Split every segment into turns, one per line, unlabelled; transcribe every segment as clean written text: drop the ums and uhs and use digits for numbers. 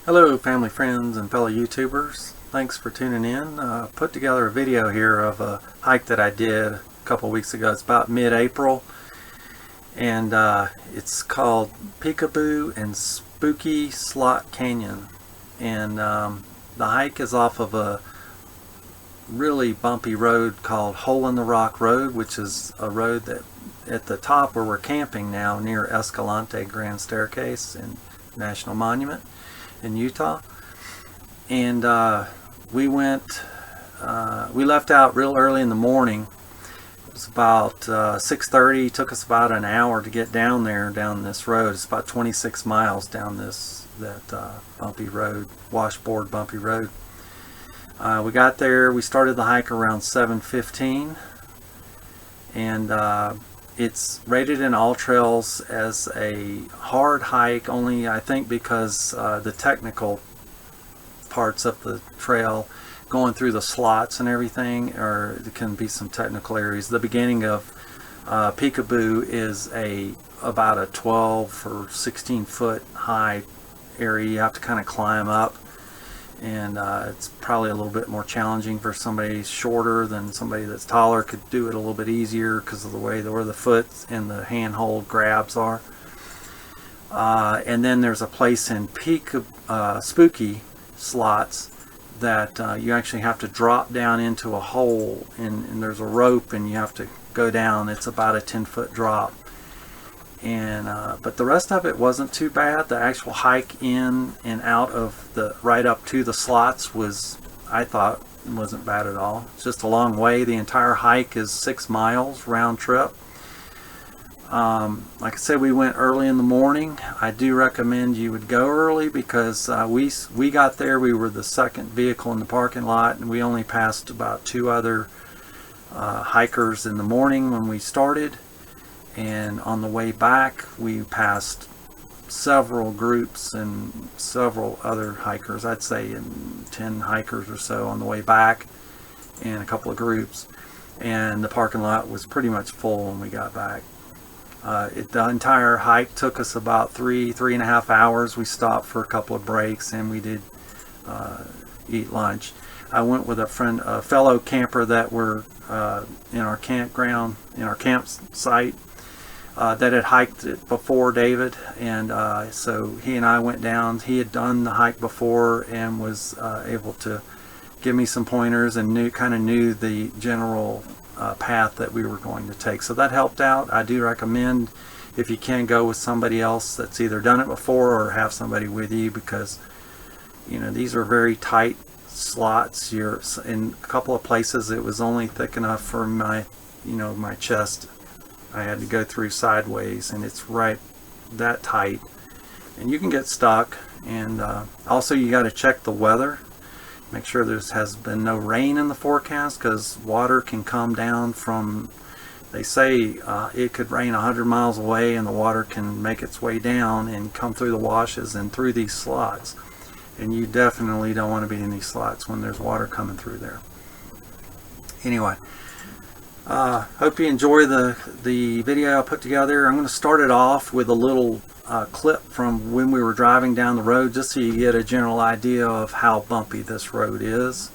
Hello family, friends, and fellow YouTubers. Thanks for tuning in. Put together a video here of a hike that I did a couple weeks ago. It's about mid-April, and it's called Peekaboo and Spooky Slot Canyon. And the hike is off of a really bumpy road called Hole in the Rock Road, which is a road that at the top where we're camping now near Escalante Grand Staircase and National Monument in Utah. And we left out real early in the morning. It was about 6:30. It took us about an hour to get down there, down this road. It's about 26 miles down that bumpy road, washboard bumpy road. We got there, we started the hike around 7:15, and it's rated in AllTrails as a hard hike, only I think because the technical parts of the trail, going through the slots and everything, or there can be some technical areas. The beginning of Peekaboo is about a 12 or 16 foot high area. You have to kind of climb up, and it's probably a little bit more challenging for somebody shorter than somebody that's taller. Could do it a little bit easier because of the way where the foot and the handhold grabs are. And then there's a place in Spooky slots that you actually have to drop down into a hole, and there's a rope and you have to go down. It's about a 10-foot drop. And but the rest of it wasn't too bad. The actual hike in and out of right up to the slots was, I thought, wasn't bad at all. It's just a long way. The entire hike is 6 miles round trip. Like I said, we went early in the morning. I do recommend you would go early because we got there. We were the second vehicle in the parking lot, and we only passed about 2 other hikers in the morning when we started. And on the way back, we passed several groups and several other hikers. I'd say 10 hikers or so on the way back, and a couple of groups. And the parking lot was pretty much full when we got back. The entire hike took us about 3.5 hours. We stopped for a couple of breaks, and we did eat lunch. I went with a fellow camper that were in our campground, in our campsite, that had hiked it before, David, and so he and I went down. He had done the hike before and was able to give me some pointers and kind of knew the general path that we were going to take, so that helped out. I do recommend, if you can, go with somebody else that's either done it before or have somebody with you, because these are very tight slots. You're in a couple of places it was only thick enough for my my chest. I had to go through sideways, and it's right that tight, and you can get stuck. And also you got to check the weather. Make sure there has been no rain in the forecast, because water can come down from, they say it could rain 100 miles away, and the water can make its way down and come through the washes and through these slots. And you definitely don't want to be in these slots when there's water coming through there. Anyway, hope you enjoy the video I put together. I'm going to start it off with a little clip from when we were driving down the road, just so you get a general idea of how bumpy this road is.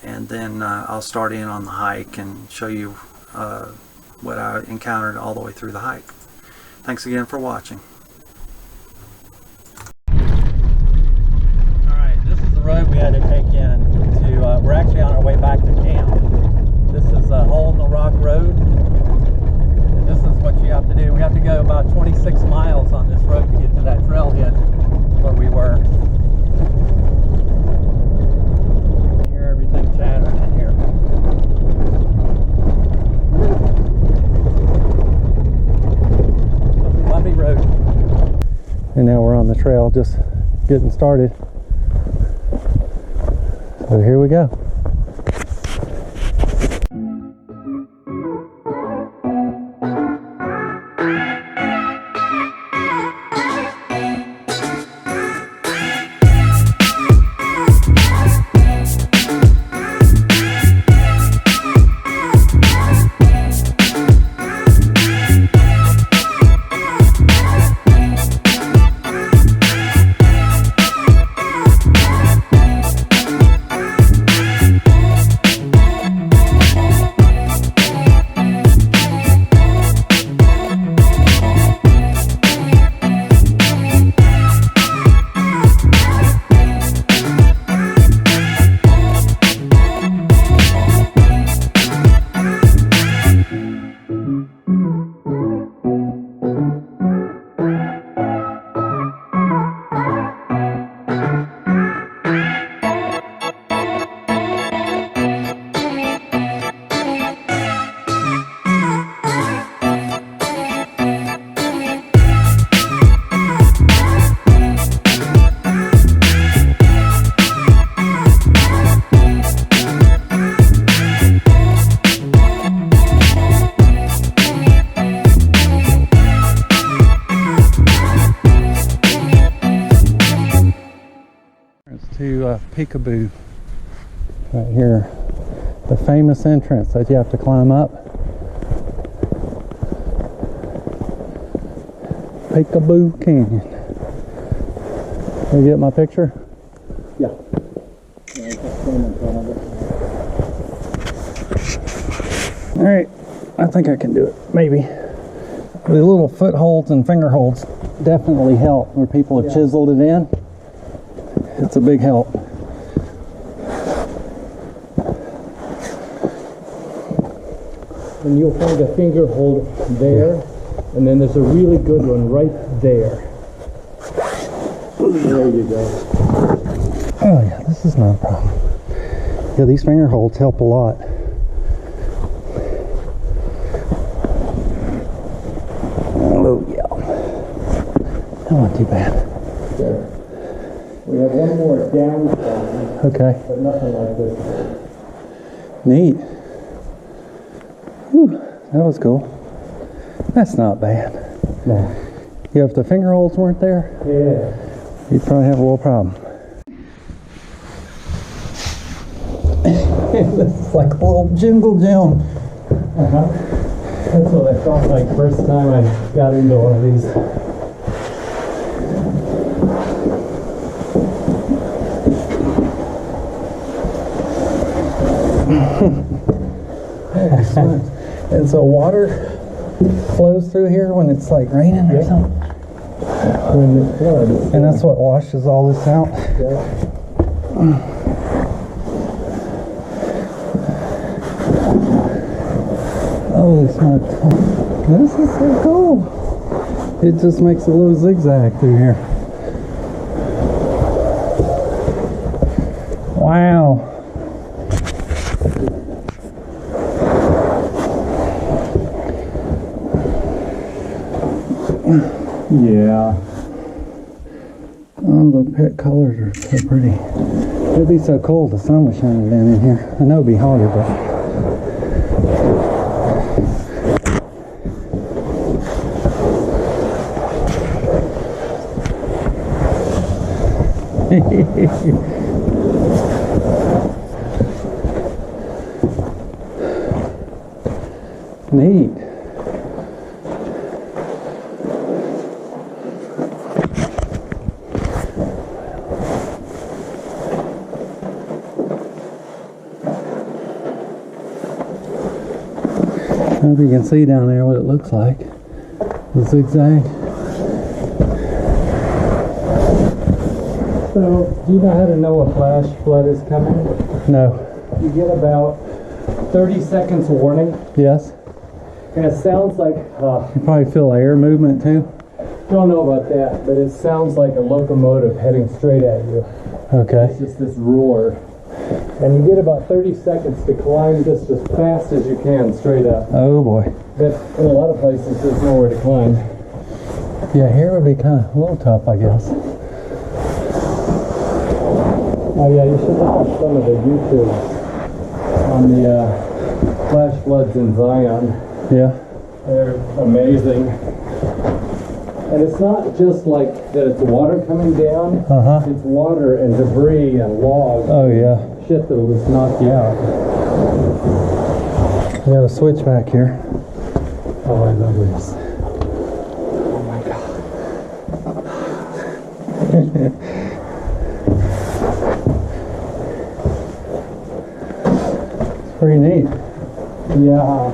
And then I'll start in on the hike and show you what I encountered all the way through the hike. Thanks again for watching. Alright, this is the road we had to take in to, we're actually on our way back to camp. This is a Hole in the Rock Road, and this is what you have to do. We have to go about 26 miles on this road to get to that trailhead where we were. You hear everything chattering in here. Bumpy road. And now we're on the trail, just getting started. So here we go. to Peekaboo right here. The famous entrance that you have to climb up. Peekaboo Canyon. You get my picture?
Yeah.
Alright, I think I can do it. Maybe. The little footholds and finger holds definitely help where people have chiseled it in. It's a big help.
And you'll find a finger hold there, and then there's a really good one right there. There you go.
Oh yeah, this is not a problem. Yeah, these finger holds help a lot. Oh yeah. Not too bad.
There. We have one more downside.
Okay.
But nothing like this.
Neat. Whew, that was cool. That's not bad.
No.
Yeah, if the finger holds weren't there,
Yeah.
you'd probably have a little problem. This is like a little jingle gym.
That's what I felt like first time I got into one of these.
And so water flows through here when it's like raining or something.
When it floods.
And that's what washes all this out.
Yeah.
Holy smokes. This is so cool. It just makes a little zigzag through here. Wow.
Yeah.
Oh, the pet colors are so pretty. It'd be so cool if the sun was shining down in here. I know it'd be harder, but... Neat. I hope you can see down there what it looks like. The zigzag.
So, do you know how to know a flash flood is coming?
No.
You get about 30 seconds warning,
Yes?
and it sounds like,
You probably feel air movement too?
don't know about that, but it sounds like a locomotive heading straight at you.
Okay.
It's just this roar. And you get about 30 seconds to climb just as fast as you can straight up.
Oh boy.
But in a lot of places, there's nowhere to climb.
Yeah, here would be kind of a little tough, I guess.
Oh yeah, you should look up some of the YouTubes on the flash floods in Zion.
Yeah.
They're amazing. And it's not just like that it's water coming down.
Uh-huh.
It's water and debris and logs.
Oh yeah.
Shit that'll just knock you out.
We got a switch back here.
Oh, I love this. Oh my god.
It's pretty neat.
Yeah.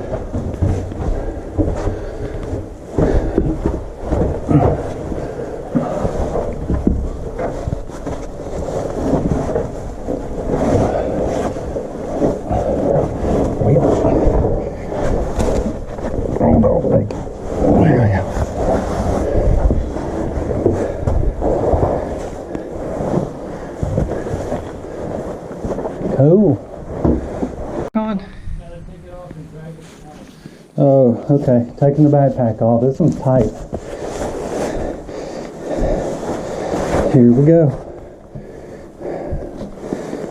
Cool. Oh, okay. Taking the backpack off. This one's tight. Here we go.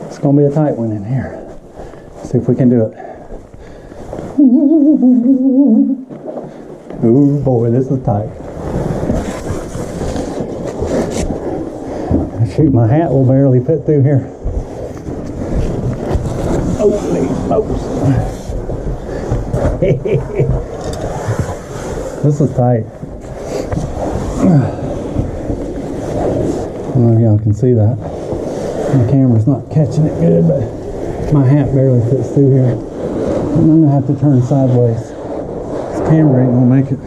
It's gonna be a tight one in here. See if we can do it. Oh boy, this is tight.
Shoot, my hat will barely fit through here. Holy smokes. This is tight. I don't know if y'all can see that. My camera's not catching it good, but my hat barely fits through here. And I'm gonna have to turn sideways. This camera ain't gonna make it.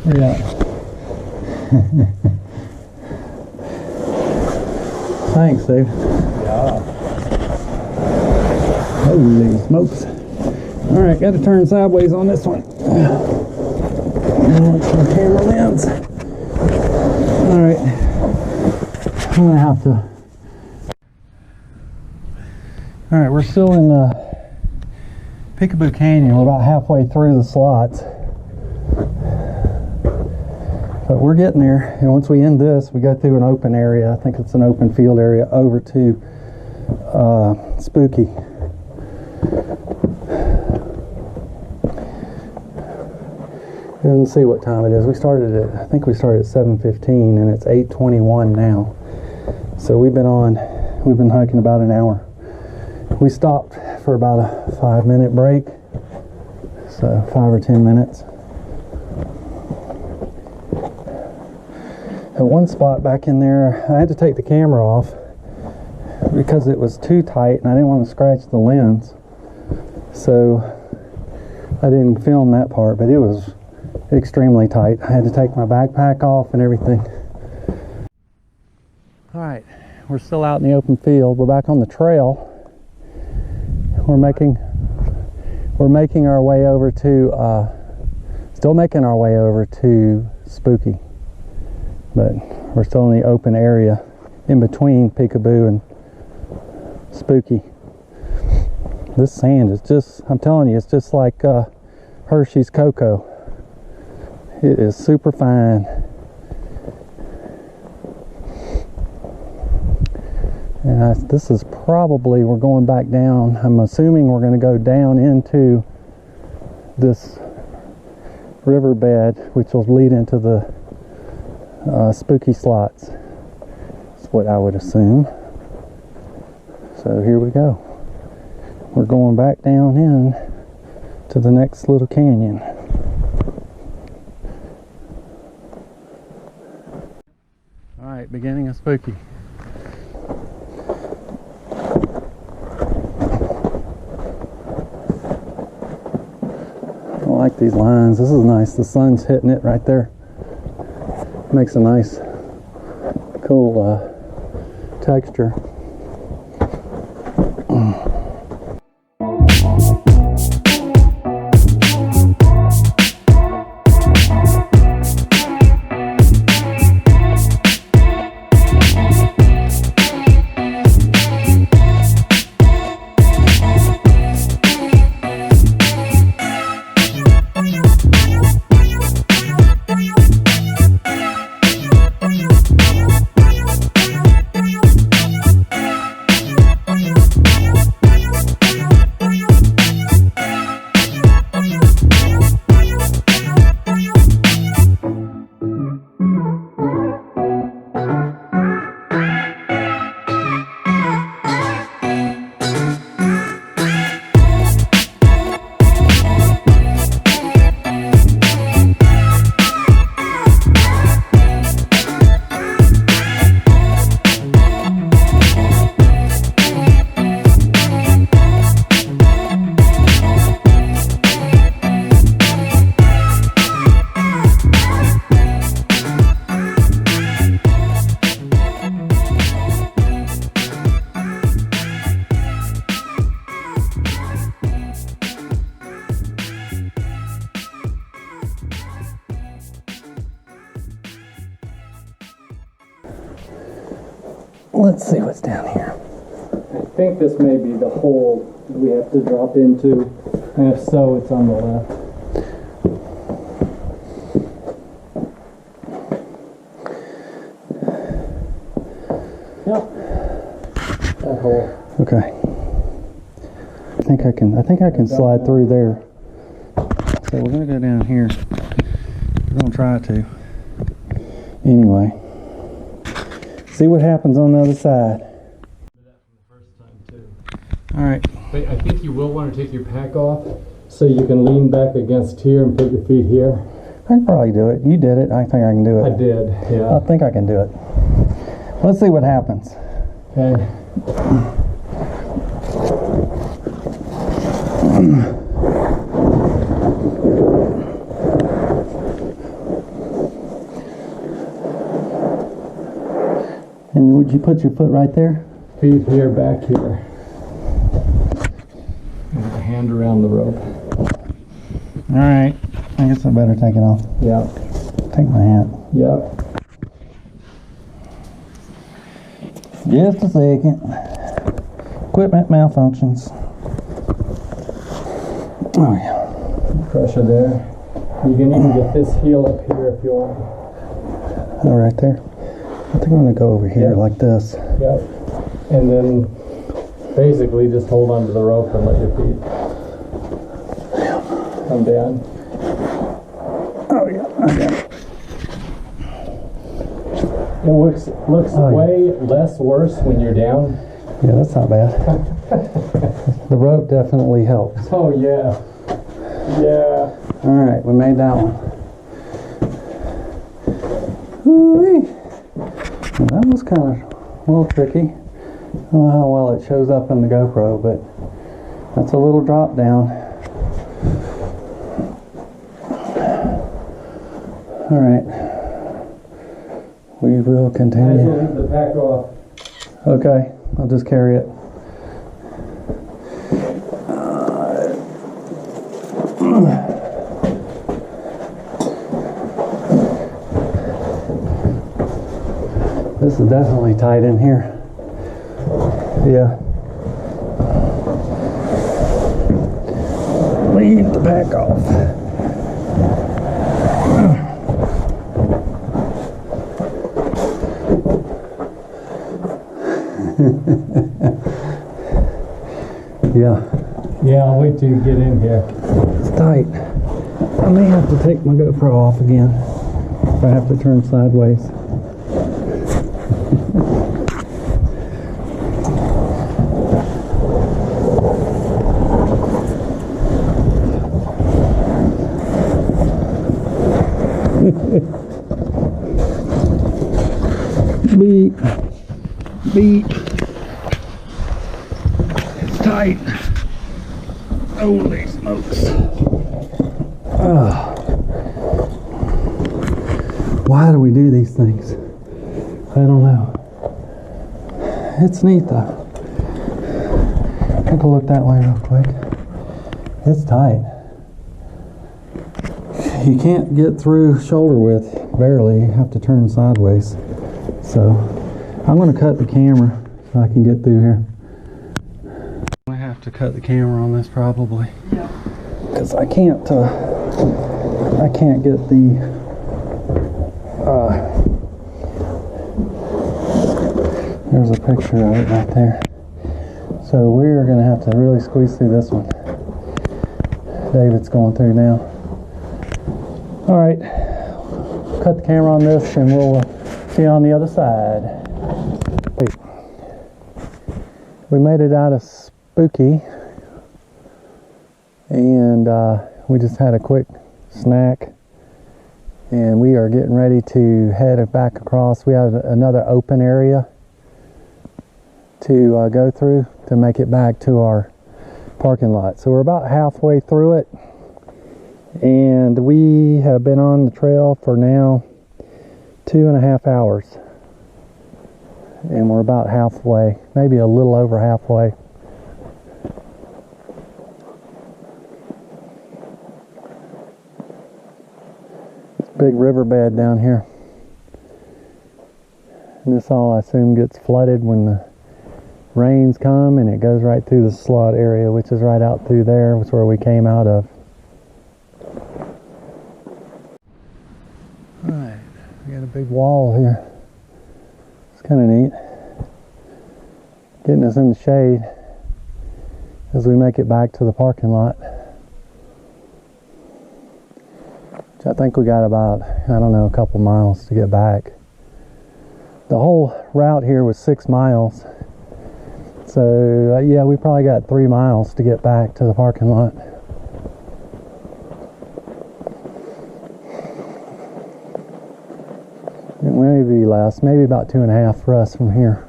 Where you at? Thanks, dude. Yeah. Holy smokes. Alright, gotta turn sideways on this one. Now it's my camera lens. Alright. I'm gonna have to. Alright, we're still in Peekaboo Canyon. We're about halfway through the slots. But we're getting there, and once we end this, we go through an open area. I think it's an open field area over to Spooky. And see what time it is. I think we started at 7:15, and it's 8:21 now. So we've been hiking about an hour. We stopped for about a 5-minute break, so 5 or 10 minutes. At one spot back in there, I had to take the camera off because it was too tight and I didn't want to scratch the lens. So I didn't film that part, but it was extremely tight. I had to take my backpack off and everything. Alright, we're still out in the open field. We're back on the trail. We're making our way over to, still making our way over to Spooky. But we're still in the open area in between Peekaboo and Spooky. This sand is just, I'm telling you, it's just like Hershey's cocoa. It is super fine. And this is probably, we're going back down. I'm assuming we're going to go down into this riverbed, which will lead into the Spooky slots. That's what I would assume. So here we go. We're going back down in to the next little canyon. Alright, beginning of Spooky. I like these lines. This is nice. The sun's hitting it right there. Makes a nice, cool texture. Let's see what's down here. I think this may be the hole we have to drop into, and if so, it's on the left. Yep. That hole. Okay. I think I can slide through there. So we're gonna go down here. We're gonna try to. Anyway. See what happens on the other side. All right.
But I think you will want to take your pack off so you can lean back against here and put your feet here.
I can probably do it. You did it. I think I can do it.
I did, yeah.
I think I can do it. Let's see what happens.
Okay.
And would you put your foot right there?
Feet here, back here. And a hand around the rope.
All right. I guess I better take it off.
Yeah.
Take my hat.
Yep.
Just a second. Equipment malfunctions. Oh yeah.
Pressure there. You can even get this heel up here if you want.
Oh, right there. I think I'm going to go over here like this.
Yep. And then basically just hold onto the rope and let your feet come down.
Oh yeah. Okay.
It looks way less worse when you're down.
Yeah, that's not bad. The rope definitely helps.
Oh yeah. Yeah.
All right, we made that one. Woo-wee. Well, that was kind of a little tricky. I don't know how well it shows up in the GoPro, but that's a little drop down. All right. We will continue.
Leave the pack off.
Okay, I'll just carry it. This is definitely tight in here. Yeah. Leave the pack off.
Yeah, I'll wait till you get in here.
It's tight. I may have to take my GoPro off again if I have to turn sideways. Beep. Beep. It's tight. Holy smokes. Why do we do these things? I don't know. It's neat though. Take a look that way real quick. It's tight. You can't get through shoulder width, barely. You have to turn sideways. So I'm going to cut the camera so I can get through here. I have to cut the camera on this probably. Yeah. Because I can't get the there's a picture of it right there. So we're going to have to really squeeze through this one. David's going through now. All right, cut the camera on this and we'll see you on the other side. Hey. We made it out of Spooky and we just had a quick snack and we are getting ready to head back across. We have another open area to go through to make it back to our parking lot. So we're about halfway through it and we have been on the trail for now 2.5 hours and we're about halfway, maybe a little over halfway. It's a big riverbed down here and this all I assume gets flooded when the rains come, and it goes right through the slot area, which is right out through there, which is where we came out of. Alright, we got a big wall here. It's kind of neat. Getting us in the shade as we make it back to the parking lot. Which I think we got about, I don't know, a couple miles to get back. the whole route here was 6 miles. So yeah, we probably got 3 miles to get back to the parking lot. Maybe less, maybe about 2.5 for us from here.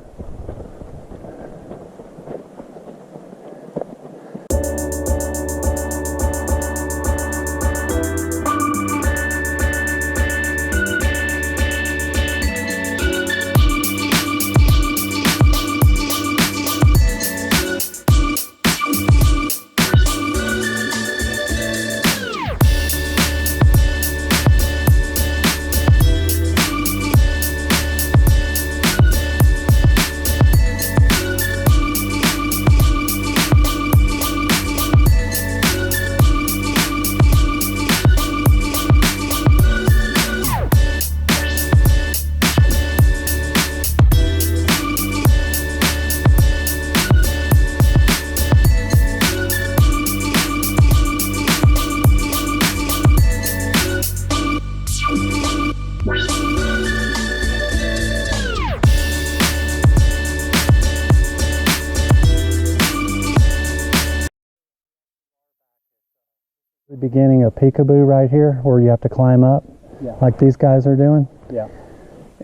The beginning of Peekaboo right here, where you have to climb up, like these guys are doing.
Yeah.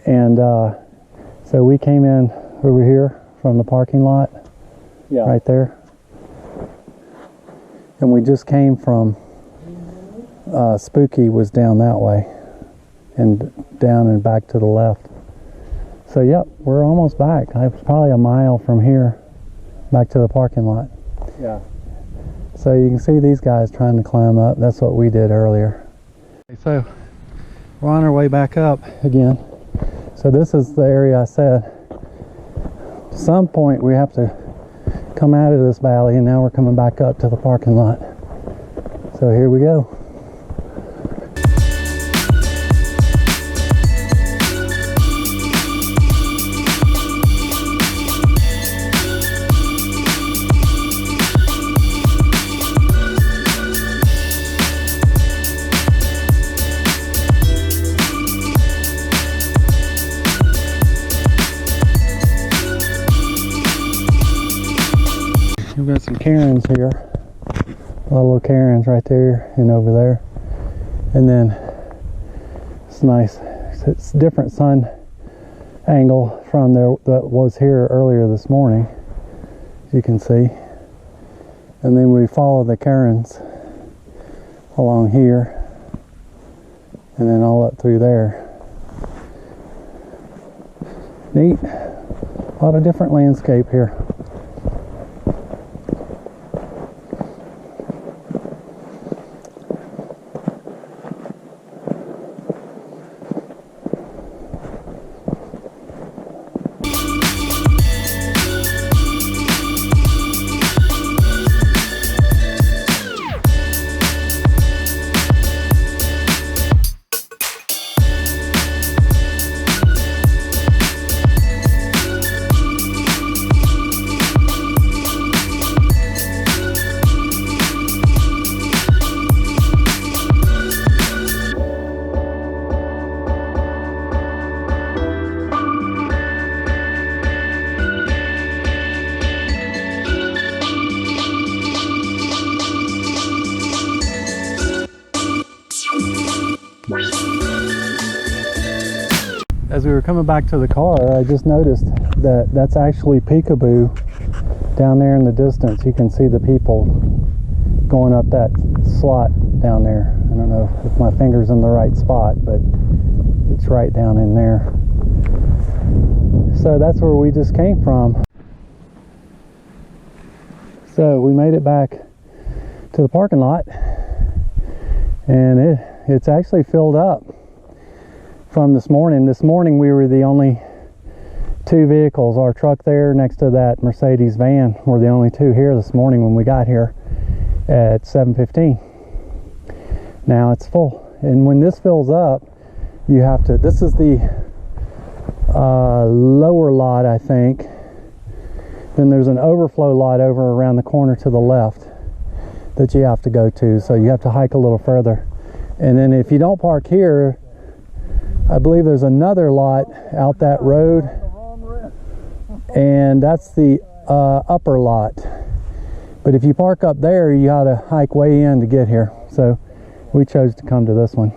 And so we came in over here from the parking lot, right there. And we just came from Spooky was down that way, and down and back to the left. So yep, we're almost back. It's probably a mile from here back to the parking lot.
Yeah.
So you can see these guys trying to climb up. That's what we did earlier. So we're on our way back up again. So this is the area I said. At some point we have to come out of this valley, and now we're coming back up to the parking lot. So here we go. We've got some cairns here, a lot of little cairns right there and over there, and then it's nice. It's different sun angle from there that was here earlier this morning, as you can see. And then we follow the cairns along here, and then all up through there. Neat, a lot of different landscape here. As we were coming back to the car, I just noticed that that's actually Peekaboo down there in the distance. You can see the people going up that slot down there. I don't know if my finger's in the right spot, but it's right down in there. So that's where we just came from. So we made it back to the parking lot, and it's actually filled up from this morning. This morning we were the only two vehicles. Our truck there next to that Mercedes van were the only two here this morning when we got here at 7:15. Now it's full, and when this fills up, you have to, this is the lower lot, I think. Then there's an overflow lot over around the corner to the left that you have to go to, so you have to hike a little further. And then if you don't park here, I believe there's another lot out that road, and that's the upper lot. But if you park up there, you gotta hike way in to get here. So we chose to come to this one.